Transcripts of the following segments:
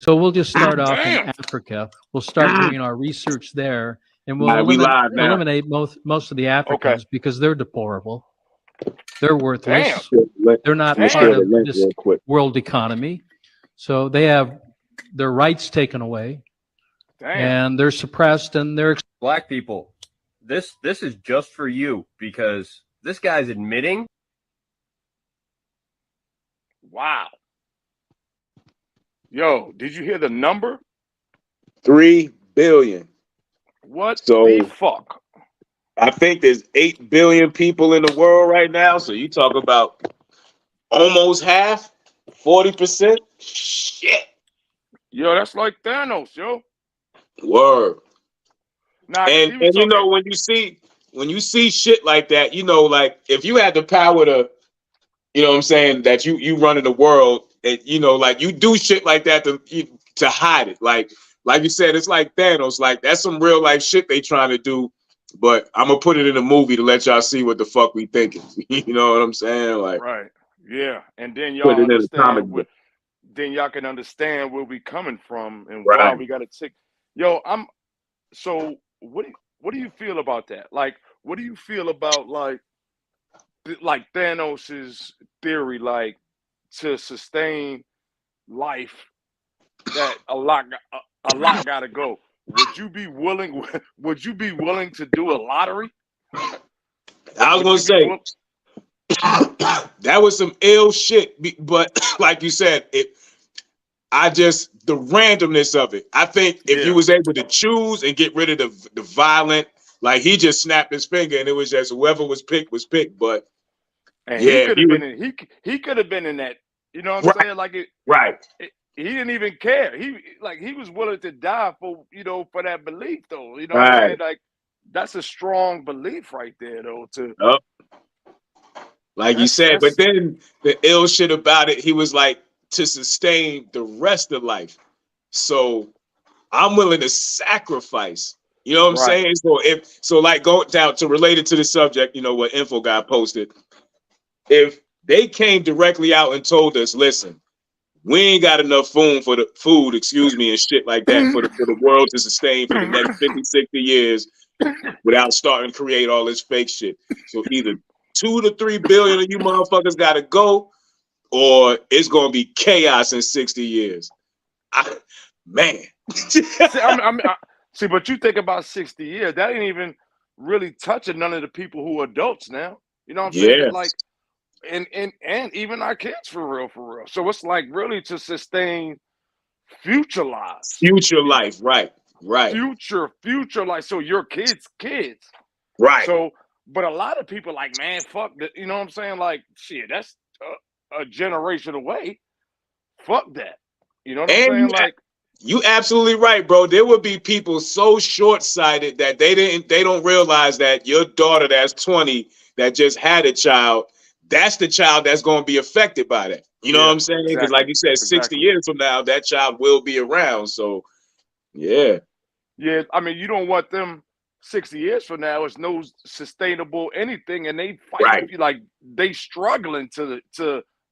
So we'll just start off in Damn. Africa. We'll start doing our research there, and All we'll right, we live now. eliminate most of the Okay. Africans because they're deplorable. They're Damn. worthless. Let They're not me part share Damn. the of link this real quick. world economy. So they have their rights taken away, Damn. and they're suppressed, and they're Black people, this is just for you because this guy's admitting Wow. Yo, did you hear the number? 3 billion. What So the fuck? I think there's 8 billion people in the world right now. So you talk about almost half, 40%. Shit. Yo, that's like Thanos, yo. Word. Nah, And he was you know talking. when you see shit like that, you know, like if you had the power to, you know what I'm saying, that you running the world, and you know, like you do shit like that to hide it. Like you said, it's like Thanos. Like that's some real life shit they trying to do. But I'm gonna put it in a movie to let y'all see what the fuck we thinking. You know what I'm saying? Like Right. Yeah. And then put y'all it in a comic understand book. then y'all can understand where we coming from and why Right. we gotta take. Yo, so what do you feel about that? Like, what do you feel about like Thanos's theory, like to sustain life, that a lot gotta go. Would you be willing? Would you be willing to do a lottery? I was Would gonna you be say willing? that was some ill shit, but like you said, the randomness of it. I think if you Yeah, was able to choose and get rid of the violent, like he just snapped his finger and it was just whoever was picked was picked. But and yeah, he if could have you been in. He could have been in that. You know what I'm right, saying? Like right, he didn't even care. He was willing to die for for that belief though. You know what I'm right. saying? Like that's a strong belief right there though. To Up, like you said. But that's then the ill shit about it, he was like to sustain the rest of life. So I'm willing to sacrifice. You know what I'm right. saying? So like go down to relate it to the subject, you know what Info got posted. If they came directly out and told us, listen, we ain't got enough food, excuse me, and shit like that for the world to sustain for the next 50, 60 years without starting to create all this fake shit. So either 2 to 3 billion of you motherfuckers gotta go, or it's gonna be chaos in 60 years. Man. See, see, but you think about 60 years, that ain't even really touching none of the people who are adults now. You know what I'm saying? That like, Yes. and even our kids for real, for real. So it's like really to sustain future lives, Future life, right, right, future life. So your kids. right. So, but a lot of people like, man, fuck that. You know what I'm saying? Like, shit, that's a generation away. Fuck that. You know what I'm And saying? Like, you absolutely right, bro. There would be people so short-sighted that they don't realize that your daughter that's 20 that just had a child, that's the child that's going to be affected by that. You know what yeah, I'm saying? Because like exactly, you said, 60 exactly. years from now, that child will be around. So yeah, Yeah, I mean, you don't want them 60 years from now. It's no sustainable anything, and they fighting right. like they struggling to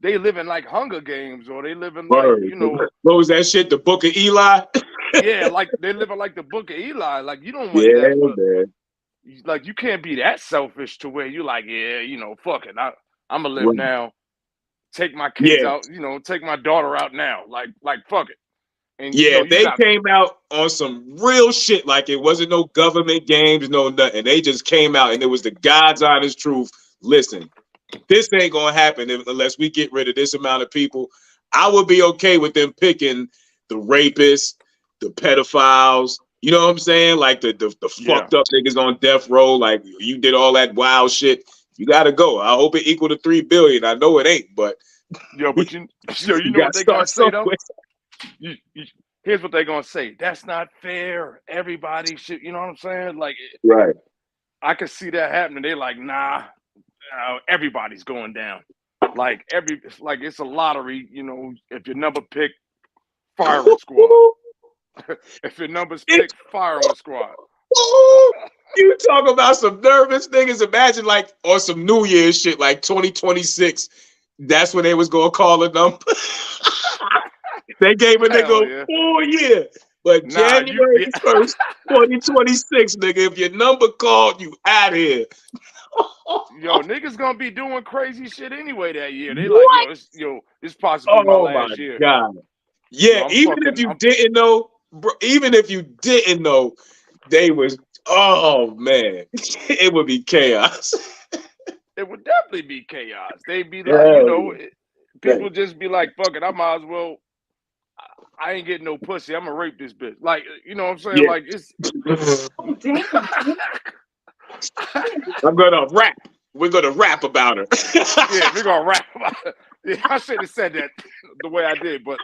they living like Hunger Games, or they living like Word. What was that shit? The Book of Eli? yeah, like they living like the Book of Eli. Like you don't want Yeah, that for man. like you can't be that selfish to where you like yeah, fuck it, I'm gonna live Right. now. Take my kids Yeah. out, take my daughter out now. Like fuck it, and Yeah, if you they got came out on some real shit, like it wasn't no government games, no nothing. They just came out and it was the God's honest truth. Listen, this ain't gonna happen unless we get rid of this amount of people. I would be okay with them picking the rapists, the pedophiles. You know what I'm saying? Like the yeah. fucked up niggas on death row. Like you did all that wild shit. You gotta go. I hope it equal to 3 billion. I know it ain't, but Yo, but you you know gotta what they gonna start say though? somewhere. Here's what they're gonna say. That's not fair. Everybody should, you know what I'm saying? Like, Right. I could see that happening. They're like, nah, everybody's going down. Like it's a lottery. If your number picked, firing squad. If your number's picked, firing squad. Ooh, you talk about some nervous niggas. Imagine like on some New Year's shit, like 2026. That's when they was gonna call a number. They gave a Hell nigga yeah. a full year. But Nah, January 1st, 2026, nigga, if your number called, you out of here. Yo, niggas gonna be doing crazy shit anyway that year. They like, What? this possibly my Oh my last year. God. Yeah, I'm even if you didn't know, bro, even if you didn't know, they was, oh man, it would be chaos. It would definitely be chaos. They'd be like, Hell people just be like, fuck it, I might as well. I ain't getting no pussy. I'm gonna rape this bitch. Like, you know what I'm saying? Yeah. Like, it's. I'm gonna rap. We're gonna rap about her. Yeah, we're gonna rap about it. Yeah, I should have said that the way I did, but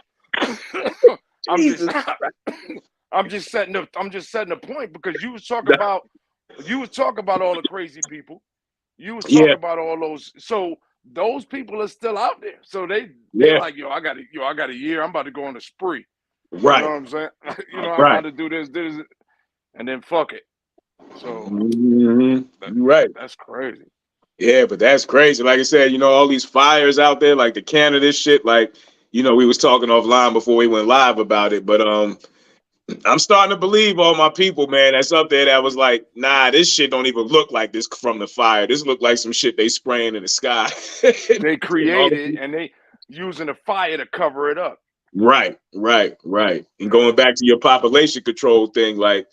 I'm just setting a point because you was talking about all the crazy people. You was talking about all those. So those people are still out there. So they're like, I got a year. I'm about to go on a spree. Right. You know what I'm saying? I'm Right. about to do this, and then fuck it. So right. That's crazy. Yeah, but that's crazy. Like I said, all these fires out there, like the Canada shit, like, we was talking offline before we went live about it. But I'm starting to believe all my people, man, that's up there that was like, nah, this shit don't even look like this from the fire. This look like some shit they spraying in the sky. They created and they using the fire to cover it up. Right. And going back to your population control thing, like,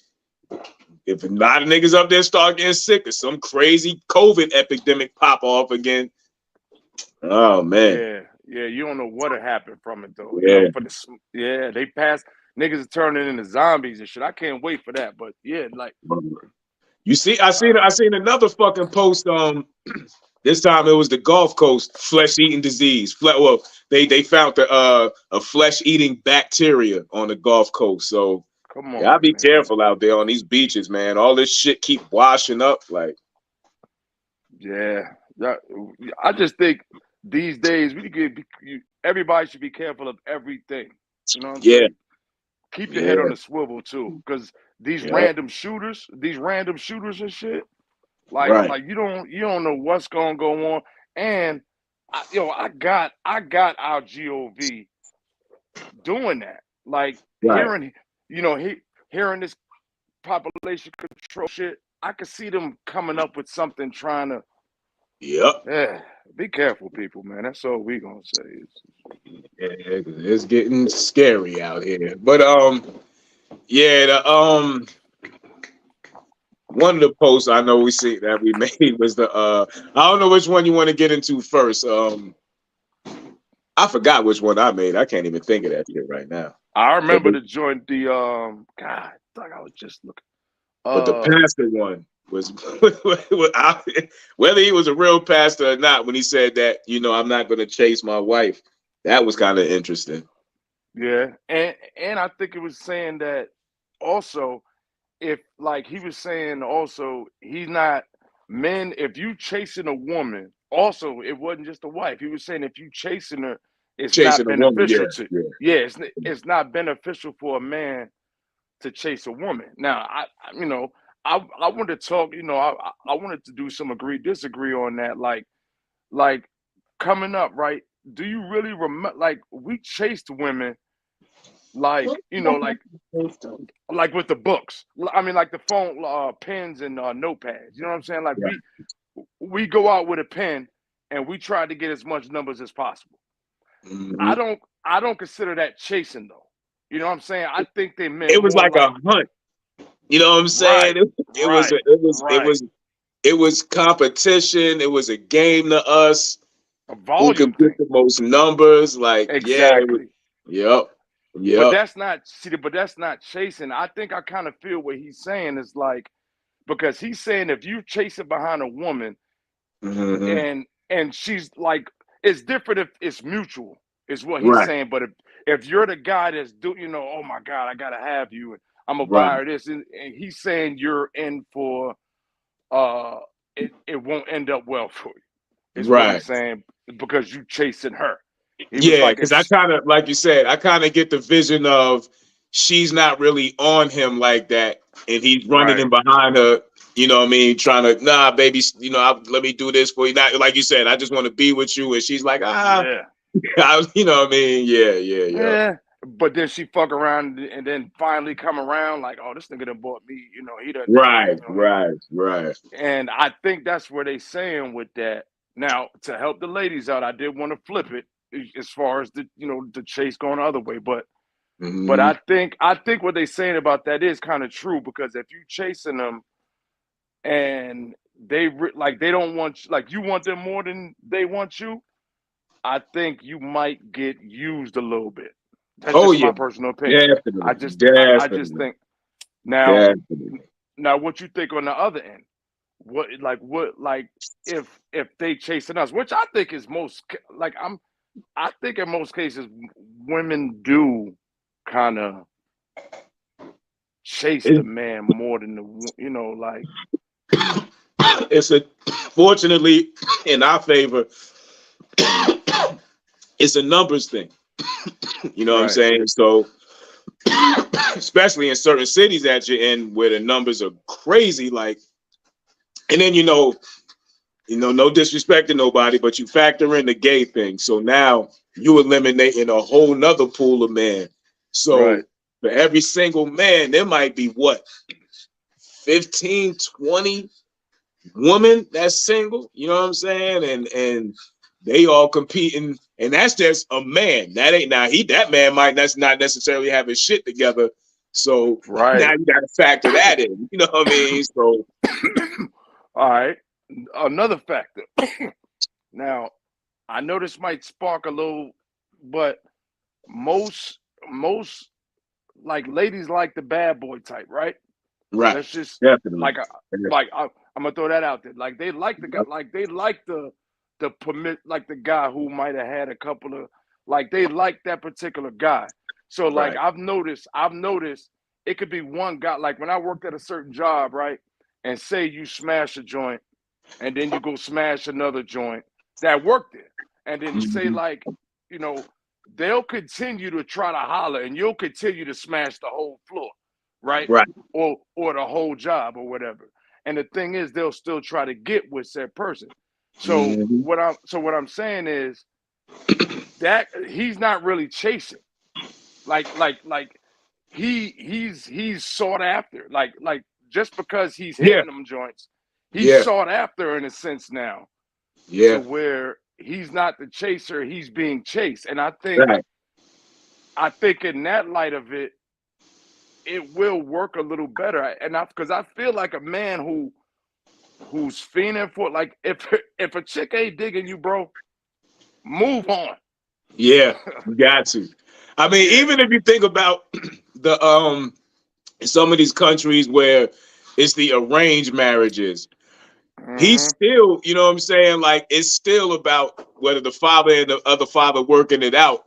if a lot of niggas up there start getting sick or some crazy COVID epidemic pop off again, oh man. Yeah, you don't know what'll happen from it though. Yeah. They passed. Niggas are turning into zombies and shit. I can't wait for that. But yeah, like you see, I seen another fucking post. This time it was the Gulf Coast flesh-eating disease. Well, they found a flesh-eating bacteria on the Gulf Coast. So come on, y'all be man. careful out there on these beaches, man. All this shit keep washing up, like. Yeah, I just think these days everybody should be careful of everything. You know what I'm saying? Keep your head on the swivel too, because these random shooters and shit, like you don't know what's gonna go on. And I got our GOV doing that, like hearing this population control shit. I could see them coming up with something trying to. Yeah, be careful, people, man. That's all we gonna say. It's getting scary out here. But one of the posts I know we made was the I don't know which one you want to get into first. I forgot which one I made. I can't even think of that shit right now. I remember to join the God, I was just looking. But the pastor one was whether he was a real pastor or not, when he said that, I'm not going to chase my wife. That was kind of interesting. Yeah, and I think it was saying that also, if like he was saying also, he's not men. If you chasing a woman, also it wasn't just a wife. He was saying if you chasing her, it's not beneficial to. Yeah, it's not beneficial for a man to chase a woman. Now, I wanted to talk. I wanted to do some disagree on that. Like coming up, right? Do you really remember? Like we chased women, like like with the books. I mean, like the phone, pens and notepads. You know what I'm saying? Like we go out with a pen and we try to get as much numbers as possible. Mm-hmm. I don't consider that chasing though. You know what I'm saying? I think they meant it was like a hunt. You know what I'm saying? It was competition. It was a game to us. A volume who could get the most numbers? Like exactly. Yep. But that's not chasing. I think I kind of feel what he's saying is like, because he's saying if you chasing behind a woman, and she's like, it's different if it's mutual, is what he's saying. But if you're the guy that's oh my God, I gotta have you, and I'm gonna buy her this, and he's saying you're in for, it won't end up well for you. Is what he's saying, because you chasing her. Because I kind of, like you said, I kind of get the vision of she's not really on him like that, and he's running in behind her. You know what I mean? Trying to, nah, baby, let me do this for you. Not like you said, I just want to be with you, and she's like, you know what I mean? Yeah. but then she fuck around and then finally come around like, oh, this nigga done bought me, he done, Right, you know, right. and I think that's where they saying with that. Now, to help the ladies out, I did want to flip it as far as the chase going the other way, but Mhm. I think what they saying about that is kind of true, because if you chasing them and they don't want like you want them more than they want you, I think you might get used a little bit. That's Oh just yeah, my personal opinion. I definitely, just definitely, think now definitely. what you think on the other end? What if they chasing us, which I think is I think in most cases women do kind of chase the It, man more than like it's a fortunately in our favor. It's a numbers thing. You know what I'm right, saying? So, especially in certain cities that you're in where the numbers are crazy, like, and then no disrespect to nobody, but you factor in the gay thing. So now you eliminating a whole nother pool of men. So right, for every single man, there might be what, 15, 20 women that's single, you know what I'm saying? And they all competing, and that's just a man. That ain't now that man might not necessarily have his shit together. So now right. you gotta factor that in. You know what I mean? So All right. Another factor. Now, I know this might spark a little, but most like ladies like the bad boy type, right? right, Let's just definitely. like I'm gonna throw that out there. Like they like the guy, like they like the permit, like the guy who might have had a couple of, like they like that particular guy. So like Right. I've noticed it could be one guy. Like when I worked at a certain job, right? And say you smash a joint, and then you go smash another joint that worked there, and then say Mhm. like, you know, they'll continue to try to holler, and you'll continue to smash the whole floor, right? Right. Or the whole job or whatever. And the thing is, they'll still try to get with said person. So Mhm. what I'm saying is that he's not really chasing. Like he's sought after. Like just because he's Yeah. hitting them joints, he's Yeah. sought after in a sense now, to Yeah. where he's not the chaser, he's being chased. And Right. I think in that light of it, it will work a little better. And because I feel like a man who's fiending for, like, if a chick ain't digging you, bro, move on. Yeah. You got to. I mean, Yeah. even if you think about the some of these countries where it's the arranged marriages, he's Mm-hmm. still, you know what I'm saying? Like, it's still about whether the father and the other father working it out.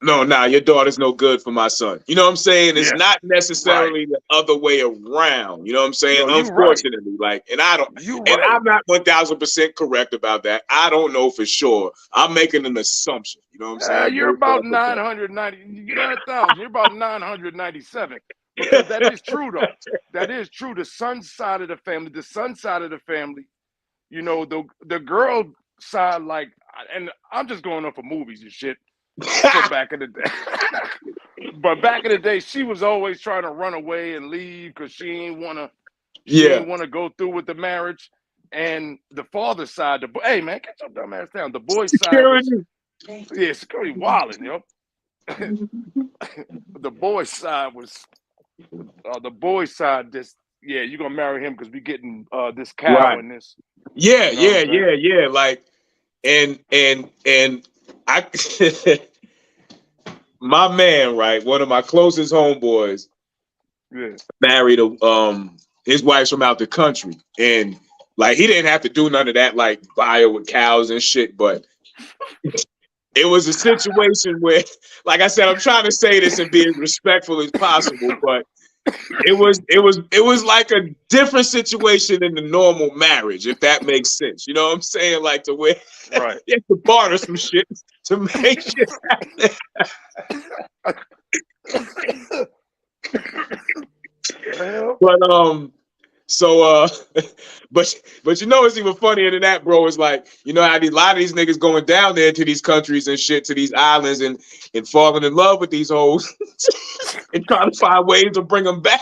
No, your daughter's no good for my son. You know what I'm saying? It's Yeah. not Right. necessarily the other way around. You know what I'm saying? No, you right. Unfortunately, like, and You I'm right. not 1000% correct about that. I don't know for sure. I'm making an assumption. You know what I'm saying? You're Based about off of 990. You get 1,000. You're about 997. Because that is true, though. That is true. The son side of the family, the girl side, like, and I'm just going off of movies and shit from that. back in the day. But back in the day, she was always trying to run away and leave because she ain't Yeah. want to go through with the marriage. And the father side, hey man, get your dumb ass down. The boy side was, Security. yeah, security wilding, yo. The boy side was, the boy side just, yeah, you're gonna marry him because we getting this cow Right. and this, Yeah, you know what I'm saying? yeah. Like, and I, my man, right? One of my closest homeboys Yeah. married his wife's from out the country, and like he didn't have to do none of that, like bio with cows and shit, but it was a situation where, like I said, I'm trying to say this and be as respectful as possible, but it was like a different situation than the normal marriage, if that makes sense. You know what I'm saying? Like, to where Right. you have to barter some shit to make shit happen. Hell. But So but you know what's even funnier than that, bro, is like, you know how a lot of these niggas going down there to these countries and shit, to these islands and falling in love with these hoes and trying to find ways to bring them back.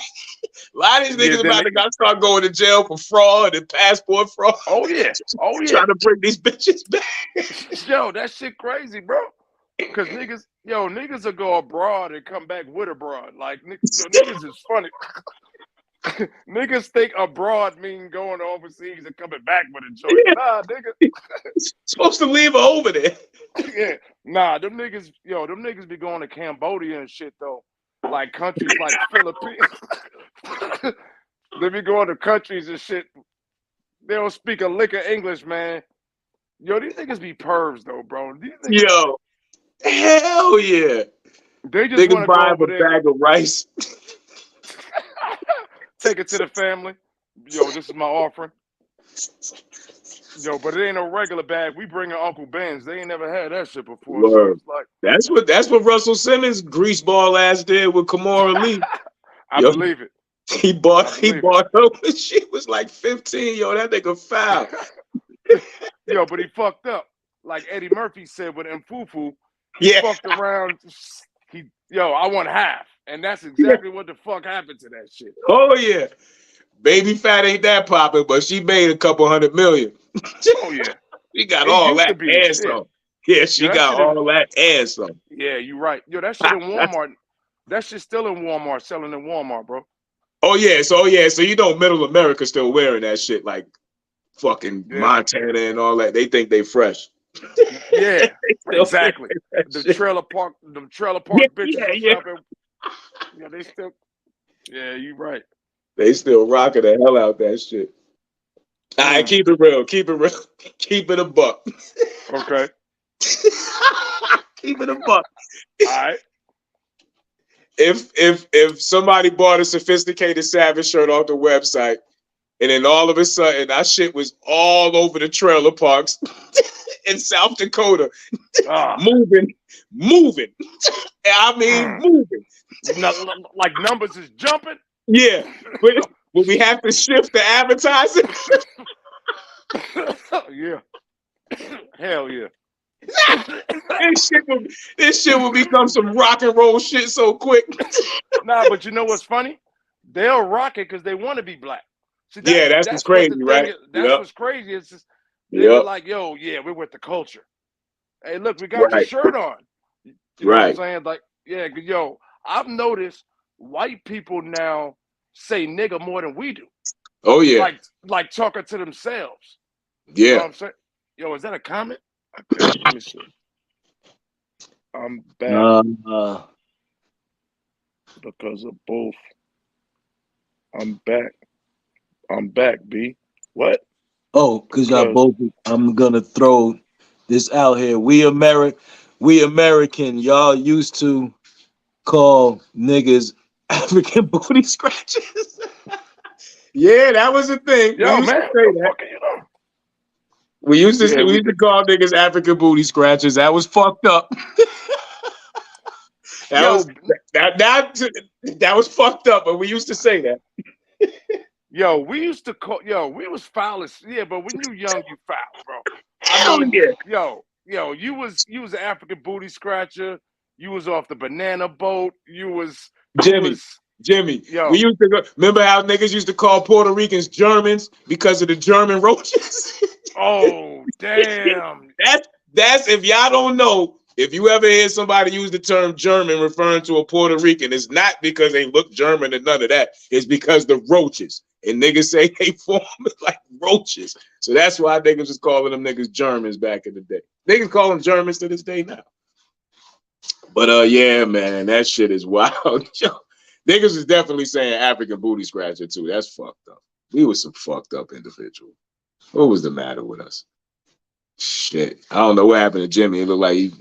A lot of these niggas about to gotta start going to jail for fraud and passport fraud. Oh yeah. Trying to bring these bitches back. Yo, that shit crazy, bro. Cause niggas will go abroad and come back with abroad. Like niggas is funny. Niggas think abroad mean going overseas and coming back with a joint. Yeah. Nah, nigga. Supposed to leave her over there. Yeah. Nah, them niggas be going to Cambodia and shit though. Like countries like Philippines. They be going to countries and shit. They don't speak a lick of English, man. Yo, these niggas be pervs though, bro. These niggas, Yo, hell yeah. they just Niggas want to go buy over a there. bag of rice. Take it to the family. Yo, this is my offering. Yo, but it ain't no regular bag. We bringing Uncle Ben's. They ain't never had that shit before. So Word. it's like, That's what Russell Simmons greaseball ass did with Kamara Lee. I Yo. believe it. He bought her when she was like 15. Yo, that nigga foul. Yo, but he fucked up. Like Eddie Murphy said with Mfufu, Yeah. fucked around. I want half. And that's exactly what the fuck happened to that shit. Oh yeah. Baby fat ain't that popping, but she made a couple $100 million. Oh yeah. She got It all used that to be the and shit. some. Yeah, she That got shit all that and some. Yeah, you right. Yo, that shit in Walmart. That shit still in Walmart, selling in Walmart, bro. Oh yeah, so you know Middle America still wearing that shit like fucking Montana and all that. They think they fresh. Yeah, exactly. The trailer park bitches. Yeah, they still. Yeah, you right. They still rocking the hell out that shit. All right, keep it real. Keep it a buck. Okay. Keep it a buck. All right. If somebody bought a Sophisticated Savage shirt off the website, and then all of a sudden that shit was all over the trailer parks in South Dakota, moving. I mean, moving. Like numbers is jumping. Yeah, but we have to shift the advertising. Yeah. Hell yeah. This shit will become some rock and roll shit so quick. Nah, but you know what's funny? They'll rock it because they want to be black. See, that's what's crazy, right? That's what's crazy. It's just they're like, yo, yeah, we're with the culture. Hey, look, we got your shirt on. You know what I'm saying? Like, yeah, yo, I've noticed white people now say nigga more than we do. Oh yeah. Like talking to themselves. Yeah. You know what I'm saying? Yo, is that a comment? Okay, let me see. I'm back because of both. I'm back, B. What? Oh, because y'all both. I'm gonna throw this out here. We American. Y'all used to call niggas African booty scratchers. Yeah, that was a thing. Yo, man, we used to call niggas African booty scratchers. That was fucked up. That was fucked up, but we used to say that. Yo, we used to call. Yo, we was foul as but when you young, you foul, bro. Yo, you was an African booty scratcher. You was off the banana boat. Jimmy, yo. We used to go. Remember how niggas used to call Puerto Ricans Germans because of the German roaches? Oh, damn. That's if y'all don't know. If you ever hear somebody use the term German referring to a Puerto Rican, it's not because they look German and none of that. It's because the roaches. And niggas say they form like roaches. So that's why niggas was calling them niggas Germans back in the day. Niggas call them Germans to this day now. But yeah, man, that shit is wild. Niggas is definitely saying African booty scratcher too. That's fucked up. We were some fucked up individual. What was the matter with us? Shit. I don't know what happened to Jimmy. It looked like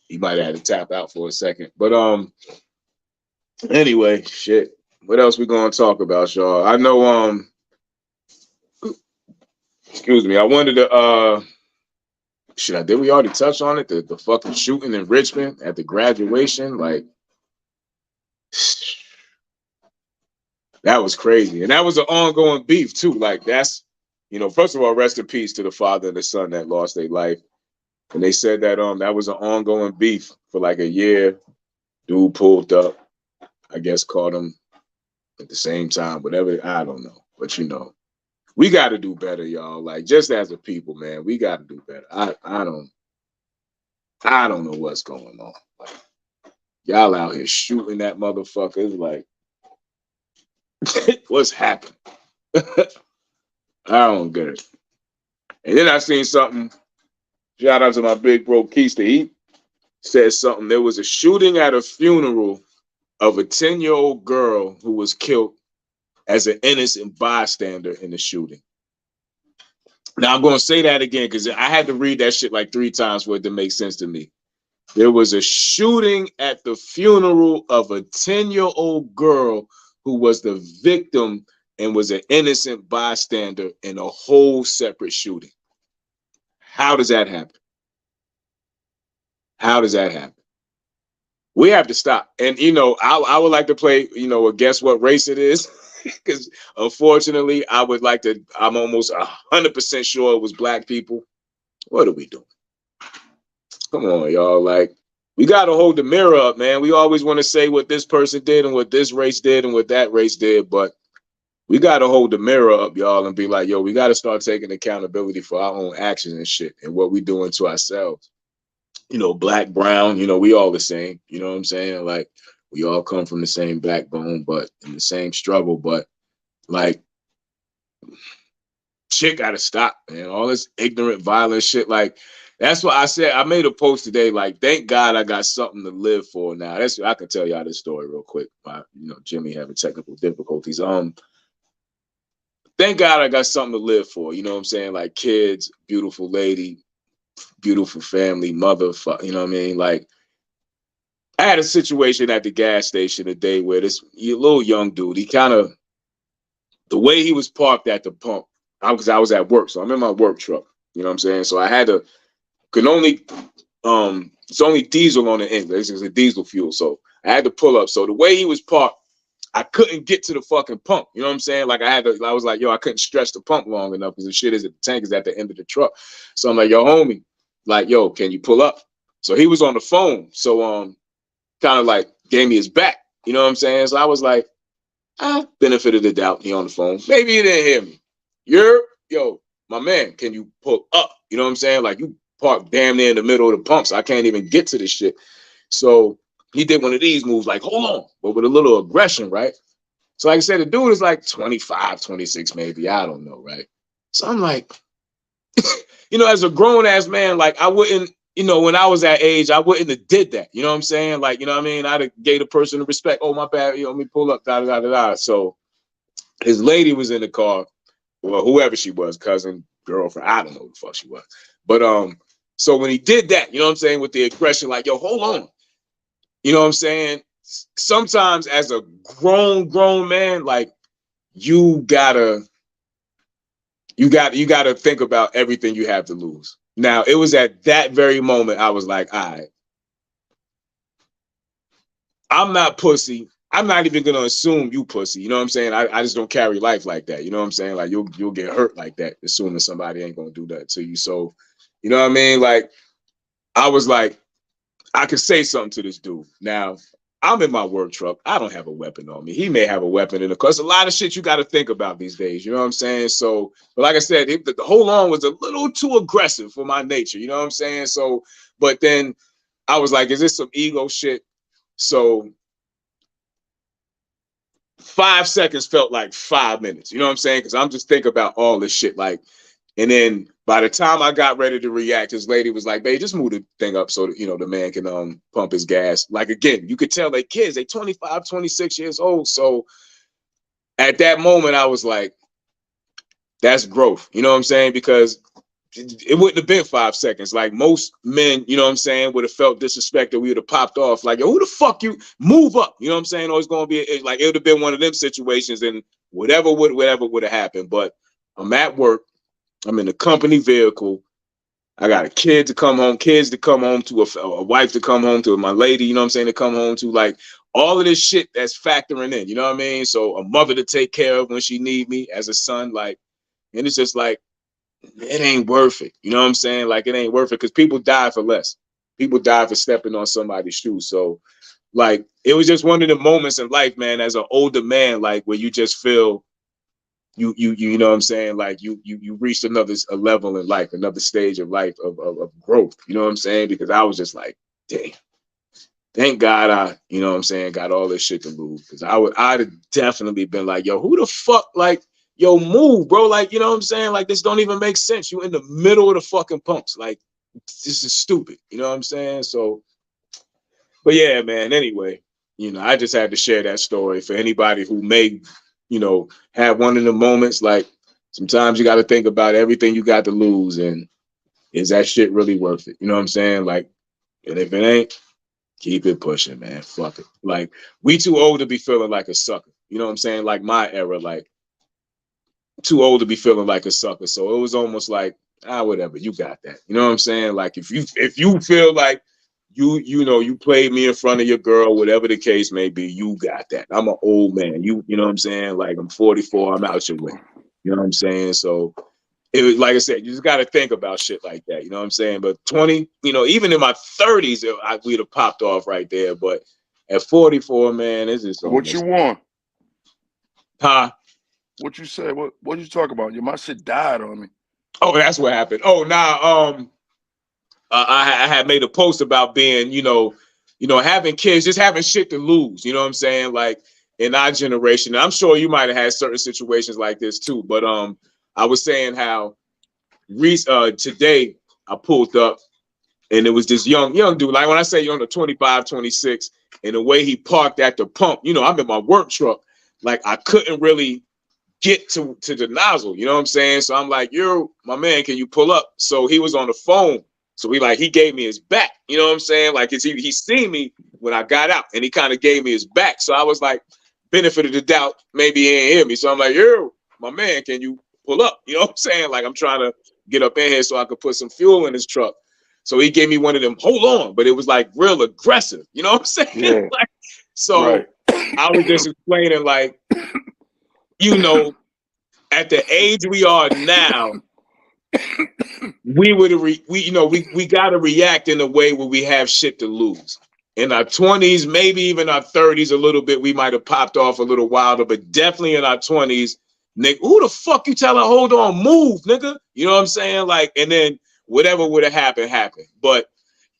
he might have had to tap out for a second. But anyway, shit. What else we gonna talk about, y'all? I know excuse me, I wanted to did we already touch on it? The fucking shooting in Richmond at the graduation? Like That was crazy. And that was an ongoing beef too. Like that's, first of all, rest in peace to the father and the son that lost their life. And they said that that was an ongoing beef for like a year. Dude pulled up, I guess caught him at the same time, whatever. I don't know. But we got to do better, y'all. Like just as a people, man, we got to do better. I don't know what's going on. Like, y'all out here shooting that motherfucker. It's like, what's happening? I don't get it. And then I seen something. Shout out to my big bro Keista. He said something. There was a shooting at a funeral of a 10-year-old girl who was killed as an innocent bystander in the shooting. Now I'm going to say that again because I had to read that shit like 3 times for it to make sense to me. There was a shooting at the funeral of a 10-year-old girl who was the victim and was an innocent bystander in a whole separate shooting. How does that happen? How does that happen? We have to stop. And, I would like to play, a guess what race it is. Because unfortunately, I'm almost 100% sure it was black people. What are we doing? Come on, y'all. Like, we got to hold the mirror up, man. We always want to say what this person did and what this race did and what that race did. But we got to hold the mirror up, y'all, and be like, yo, we got to start taking accountability for our own actions and shit and what we doing to ourselves. Black, brown, we all the same. You know what I'm saying? Like, we all come from the same backbone, but in the same struggle. But, like, shit got to stop, man. All this ignorant, violent shit. Like, that's what I said. I made a post today. Like, thank God I got something to live for now. I can tell y'all this story real quick. Jimmy having technical difficulties. Thank God I got something to live for. You know what I'm saying? Like kids, beautiful lady, beautiful family, mother. You know what I mean? Like I had a situation at the gas station today where this little young dude, the way he was parked at the pump, because I was at work, so I'm in my work truck. You know what I'm saying? So I had to, it's only diesel on the end. It's a diesel fuel. So I had to pull up. So the way he was parked, I couldn't get to the fucking pump. You know what I'm saying? Like I was like, yo, I couldn't stretch the pump long enough because the tank is at the end of the truck. So I'm like, yo, homie, like, yo, can you pull up? So he was on the phone. So kind of like gave me his back. You know what I'm saying? So I was like, benefit of the doubt. He on the phone. Maybe he didn't hear me. Yo, my man, can you pull up? You know what I'm saying? Like you parked damn near in the middle of the pump, so I can't even get to this shit. So he did one of these moves, like, hold on, but with a little aggression, right? So like I said, the dude is like 25, 26, maybe. I don't know, right? So I'm like, as a grown-ass man, like I wouldn't, when I was that age, I wouldn't have did that. You know what I'm saying? Like, you know what I mean? I'd have gave the person the respect. Oh, my bad. Let me pull up, da-da-da-da-da. So his lady was in the car, well, whoever she was, cousin, girlfriend, I don't know who the fuck she was. But so when he did that, you know what I'm saying, with the aggression, like, yo, hold on. You know what I'm saying? Sometimes as a grown man, like you gotta think about everything you have to lose. Now, it was at that very moment I was like, all right, I'm not pussy. I'm not even gonna assume you pussy. You know what I'm saying? I just don't carry life like that. You know what I'm saying? Like you'll get hurt like that, assuming somebody ain't gonna do that to you. So, you know what I mean? Like I was like, I could say something to this dude. Now, I'm in my work truck. I don't have a weapon on me. He may have a weapon in the car. It's a lot of shit you got to think about these days. You know what I'm saying? So, but like I said, the hold on was a little too aggressive for my nature. You know what I'm saying? So, but then I was like, is this some ego shit? So 5 seconds felt like 5 minutes. You know what I'm saying? Because I'm just thinking about all this shit. Like, and then by the time I got ready to react, his lady was like, babe, just move the thing up so that, the man can pump his gas. Like, again, you could tell they kids, they 25, 26 years old. So at that moment, I was like, that's growth. You know what I'm saying? Because it wouldn't have been 5 seconds. Like most men, you know what I'm saying, would have felt disrespected. We would have popped off like, yo, who the fuck you? Move up. You know what I'm saying? Or it's going to be like, it would have been one of them situations and whatever would have happened. But I'm at work. I'm in a company vehicle. I got kids to come home to, a wife to come home to, my lady, you know what I'm saying, to come home to. Like all of this shit that's factoring in, you know what I mean? So a mother to take care of when she need me as a son, like, and it's just like, it ain't worth it. You know what I'm saying? Like, it ain't worth it because people die for less. People die for stepping on somebody's shoes. So, like, it was just one of the moments in life, man, as an older man, like, where you just feel you know what I'm saying? Like, you reached another a level in life, another stage of life of growth. You know what I'm saying? Because I was just like, damn, thank God you know what I'm saying, got all this shit to lose. Because I'd have definitely been like, yo, who the fuck, like, yo, move, bro. Like, you know what I'm saying? Like, this don't even make sense. You in the middle of the fucking pumps. Like, this is stupid. You know what I'm saying? So, but yeah, man, anyway, you know, I just had to share that story for anybody who may, you know, have one of the moments. Like, sometimes you got to think about everything you got to lose, and is that shit really worth it? You know what I'm saying? Like, and if it ain't, keep it pushing, man. Fuck it. Like, we too old to be feeling like a sucker. You know what I'm saying? Like, my era, like, too old to be feeling like a sucker. So it was almost like, whatever, you got that. You know what I'm saying? Like, if you feel like you know, you played me in front of your girl, whatever the case may be, you got that. I'm an old man. You know what I'm saying? Like, I'm 44, I'm out your way. You know what I'm saying? So it was, like I said, you just got to think about shit like that. You know what I'm saying? But 20, you know, even in my 30s, we'd have popped off right there. But at 44, man, it's just What you want? Huh? What you say? What you talk about? My shit died on me. Oh, that's what happened. Oh, nah. I had made a post about being, you know, having kids, just having shit to lose. You know what I'm saying? Like, in our generation, I'm sure you might have had certain situations like this too. But I was saying how today I pulled up and it was this young dude. Like, when I say young, 25, 26, and the way he parked at the pump, you know, I'm in my work truck. Like, I couldn't really get to the nozzle, you know what I'm saying? So I'm like, yo, my man, can you pull up? So he was on the phone. So he gave me his back, you know what I'm saying? Like, he seen me when I got out, and he kind of gave me his back. So I was like, benefit of the doubt, maybe he ain't hear me. So I'm like, yo, my man, can you pull up? You know what I'm saying? Like, I'm trying to get up in here so I could put some fuel in his truck. So he gave me one of them, hold on, but it was like real aggressive, you know what I'm saying? Yeah. Like, so Right. I was just explaining, like, you know, at the age we are now, we got to react in a way where we have shit to lose. In our 20s, maybe even our 30s, a little bit, we might have popped off a little wilder, but definitely in our 20s, nigga, who the fuck you telling, hold on, move, nigga? You know what I'm saying? Like, and then whatever would have happened. But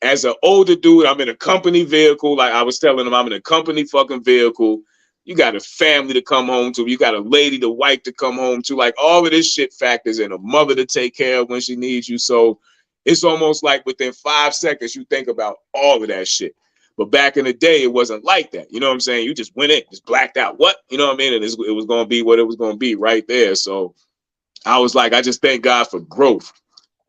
as an older dude, I'm in a company vehicle. Like I was telling him, I'm in a company fucking vehicle. You got a family to come home to. You got a lady, the wife to come home to. Like, all of this shit factors in. A mother to take care of when she needs you. So it's almost like within 5 seconds, you think about all of that shit. But back in the day, it wasn't like that. You know what I'm saying? You just went in, just blacked out. What? You know what I mean? And it was going to be what it was going to be right there. So I was like, I just thank God for growth.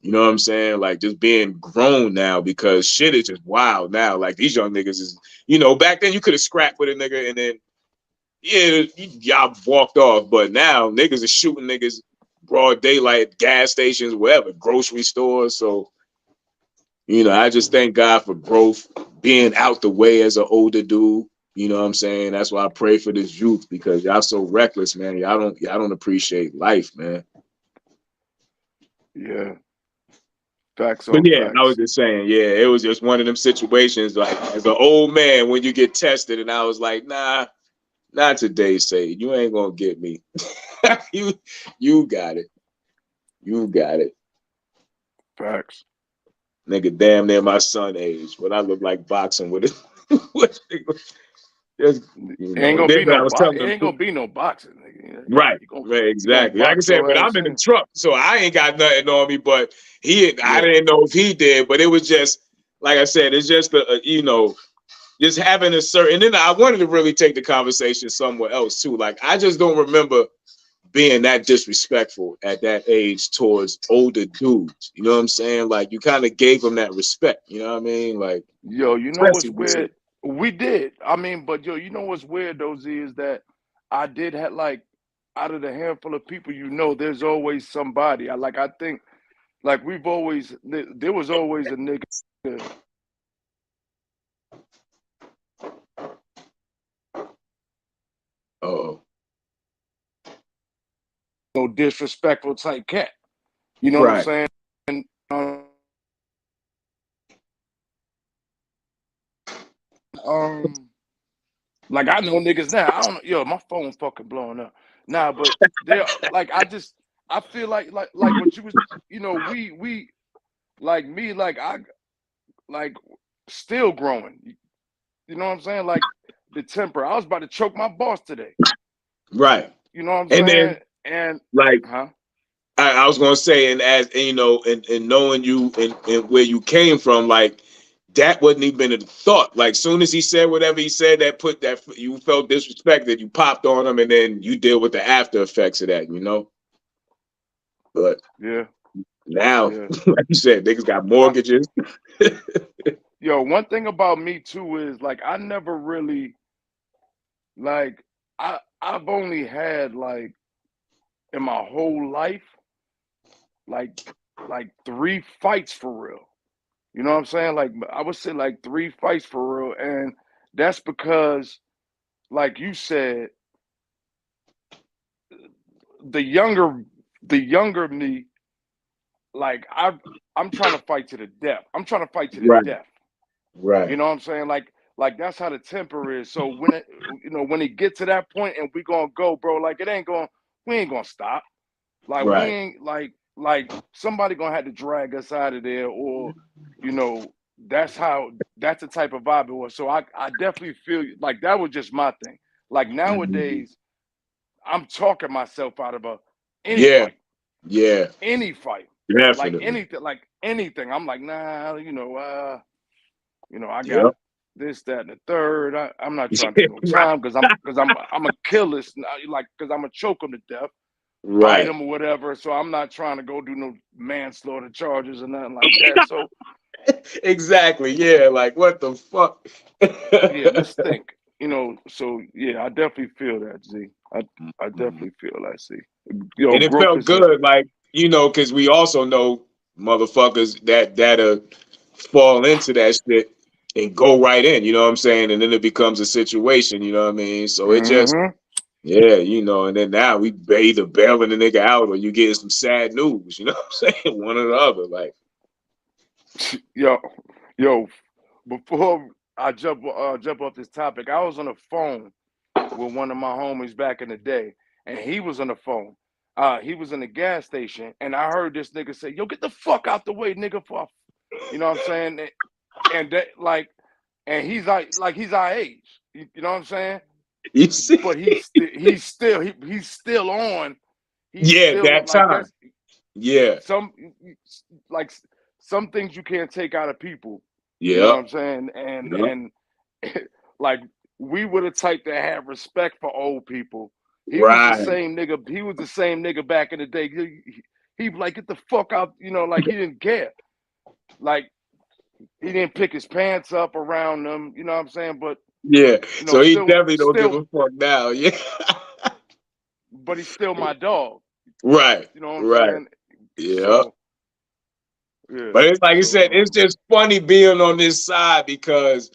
You know what I'm saying? Like, just being grown now, because shit is just wild now. Like, these young niggas is, you know, back then you could have scrapped with a nigga and then, yeah, y'all walked off. But now niggas are shooting niggas broad daylight, gas stations, wherever, grocery stores. So, you know, I just thank God for growth, being out the way as an older dude. You know what I'm saying? That's why I pray for this youth, because y'all so reckless, man. Y'all don't appreciate life, man. Yeah. Facts But on yeah, facts. I was just saying, yeah, it was just one of them situations, like, as an old man, when you get tested, and I was like, nah, not today, Sage. You ain't gonna get me. you got it. You got it. Facts. Nigga, damn near my son age. But I look like boxing with it. Just, you know, Ain't gonna then be no I was telling it him, ain't gonna be no boxing, nigga. right, You exactly. Like I box said, your but ass I'm in the in. truck, so I ain't got nothing on me. But I Yeah. didn't know if he did, but it was just, like I said, it's just you know, just having a certain. And then I wanted to really take the conversation somewhere else too. Like, I just don't remember being that disrespectful at that age towards older dudes. You know what I'm saying? Like, you kind of gave them that respect. You know what I mean? Like, Yo, you know what's especially this weird? We did. I mean, but yo, you know what's weird, though, Z, is that I did have, like, out of the handful of people, you know, there's always somebody. I think, like, there was always a nigga Oh, no disrespectful type cat. You know right. what I'm saying? Like I know niggas now. I don't know. Yo, my phone fucking blowing up. Nah, but they like I feel like what you was, we like me, like I like still growing. You know what I'm saying? Like the temper. I was about to choke my boss today. Right. You know what I'm And saying? then, And like, huh? I was gonna say, and as and, you know, and knowing you and where you came from, like that wasn't even a thought. Like soon as he said whatever he said, that put that you felt disrespected, you popped on him, and then you deal with the after effects of that, you know. But Yeah, now, yeah. like you said, niggas got mortgages. Yo, one thing about me too is like I never really like I've only had like in my whole life like 3 fights for real. You know what I'm saying? Like I would say like 3 fights for real, and that's because, like you said, the younger me, like I'm trying to fight to the death. I'm trying to fight to the Right, death. You right, know what I'm saying? Like that's how the temper is. So when it when it get to that point and we gonna go, bro, like we ain't gonna stop. Like we right. ain't like somebody gonna have to drag us out of there, or you know, that's the type of vibe it was. So I definitely feel like that was just my thing. Like Mhm. nowadays, I'm talking myself out of any Yeah, fight, yeah, any fight, definitely. like anything. I'm like, nah, I got Yep. this, that, and the third. I'm not trying to do no Right, time I'm a kill this, like because I'm gonna choke him to death, bite right. him or whatever. So I'm not trying to go do no manslaughter charges or nothing like that. So Exactly. Yeah. Like, what the fuck? yeah, let's think. So yeah, I definitely feel that, Z. I Mhm. definitely feel that, Z. Yo, And it growth felt is a good, like, you know, because we also know motherfuckers that fall into that shit and go right in, you know what I'm saying? And then it becomes a situation, you know what I mean? So it just, mm-hmm. yeah, you know, and then now we either bailing the nigga out or you getting some sad news, you know what I'm saying? One or the other, like, Yo, yo, before I jump off this topic, I was on the phone with one of my homies back in the day, and he was on the phone. He was in the gas station, and I heard this nigga say, "Yo, get the fuck out the way, nigga!" For you know what I'm saying, and that and he's he's our age. You know what I'm saying? you see? But he's still on. He's Yeah, still that like time. that's Yeah, some like some things you can't take out of people. You know yeah, what I'm saying? yeah. And like we were the type that had respect for old people. He was the Right. same nigga. He was the same nigga back in the day. He like get the fuck out. Like he didn't care. Like he didn't pick his pants up around them. You know what I'm saying? But Yeah. So he definitely don't give still, a fuck now. Yeah. but he's still my dog. Right. You know what I'm Right. saying? Yeah. So yeah. But it's like you said, So it's just funny being on this side because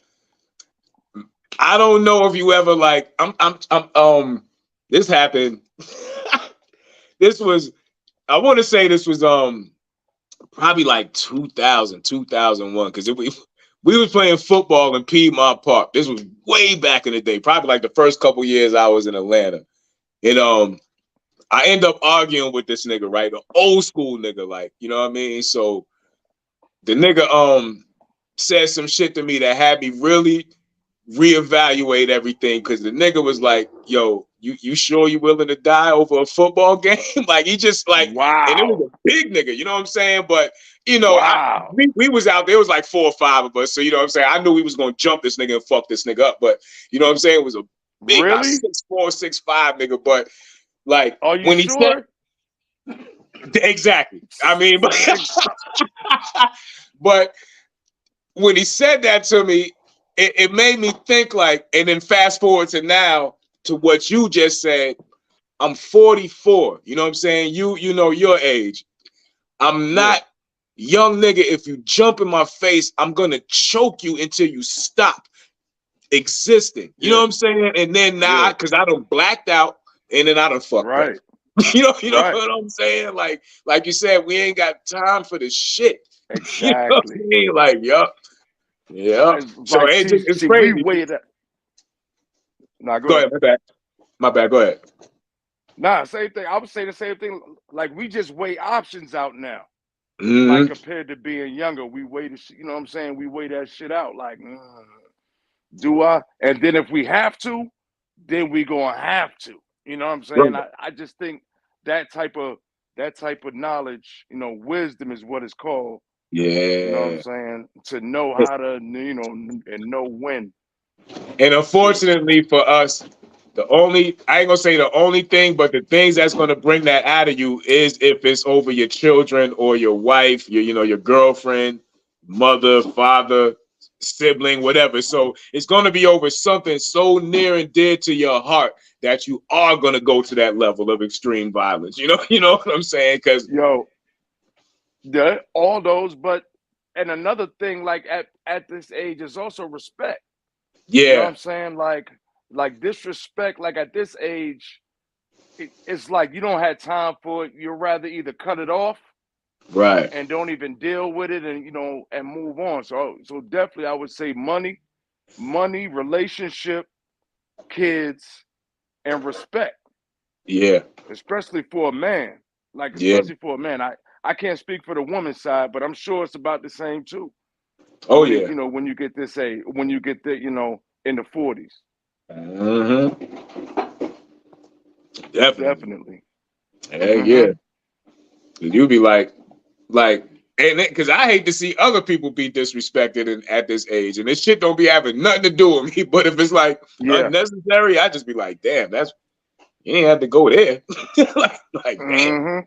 I don't know if you ever like this happened. This was I want to say this was probably like 2000, 2001 because we was playing football in Piedmont Park. This was way back in the day, probably like the first couple years I was in Atlanta. And I end up arguing with this nigga, right? An old school nigga, like, you know what I mean? So the nigga said some shit to me that had me really reevaluate everything because the nigga was like, yo, you sure you willing to die over a football game? Like he just like, and it was wow, a big nigga, you know what I'm saying? But you know, wow, we was out there, it was like 4 or 5 of us. So you know what I'm saying? I knew we was gonna jump this nigga and fuck this nigga up. But you know what I'm saying? It was a big, about really? 6'4", 6'5" nigga. But like Are you when he said sure? exactly, I mean, but when he said that to me, it made me think like, and then fast forward to now to what you just said. I'm 44. You know what I'm saying? You know your age. I'm Yeah. not young nigga. If you jump in my face, I'm gonna choke you until you stop. existing. You know Yeah. what I'm saying? And then now, Yeah. because I done blacked out and then I done fucked Right. up. You know Right. what I'm saying? Like you said, we ain't got time for the shit. You know what Exactly. I'm saying? Like, yup. And So like, it's see, we crazy. waited. Nah, go Go ahead. ahead, my bad. My bad. Go ahead. Nah, same thing. I would say the same thing. Like, we just weigh options out now. Like, Mm-hmm. compared to being younger, we weigh you know what I'm saying? We weigh that shit out. Like, do I? And then if we have to, then we gonna have to. You know what I'm saying? Right. I just think that type of knowledge, you know, wisdom is what it's called. You know what I'm Yeah. saying? To know how to, you know, and know when. And unfortunately for us, I ain't gonna say the only thing, but the things that's gonna bring that out of you is if it's over your children or your wife, your girlfriend, mother, father, sibling, whatever. So it's gonna be over something so near and dear to your heart that you are gonna go to that level of extreme violence. You know what I'm saying? Because Yo, all those, but and another thing, like at this age, is also respect. You know what yeah, I'm saying? Like disrespect. Like at this age, it's like you don't have time for it. You'd rather either cut it off right, and don't even deal with it, and you know, and move on. So definitely, I would say money, relationship, kids, and respect, yeah, especially for a man. Like yeah. especially for a man. I can't speak for the woman's side, but I'm sure it's about the same too. Oh yeah. You know, when you get this age, when you get the, you know, in the 40s. Mm-hmm. Definitely. Definitely. Hey, yeah. Mm-hmm. You be like, and because I hate to see other people be disrespected at this age, and this shit don't be having nothing to do with me. But if it's like Yeah. unnecessary, I just be like, damn, you ain't have to go there. like damn. Mm-hmm.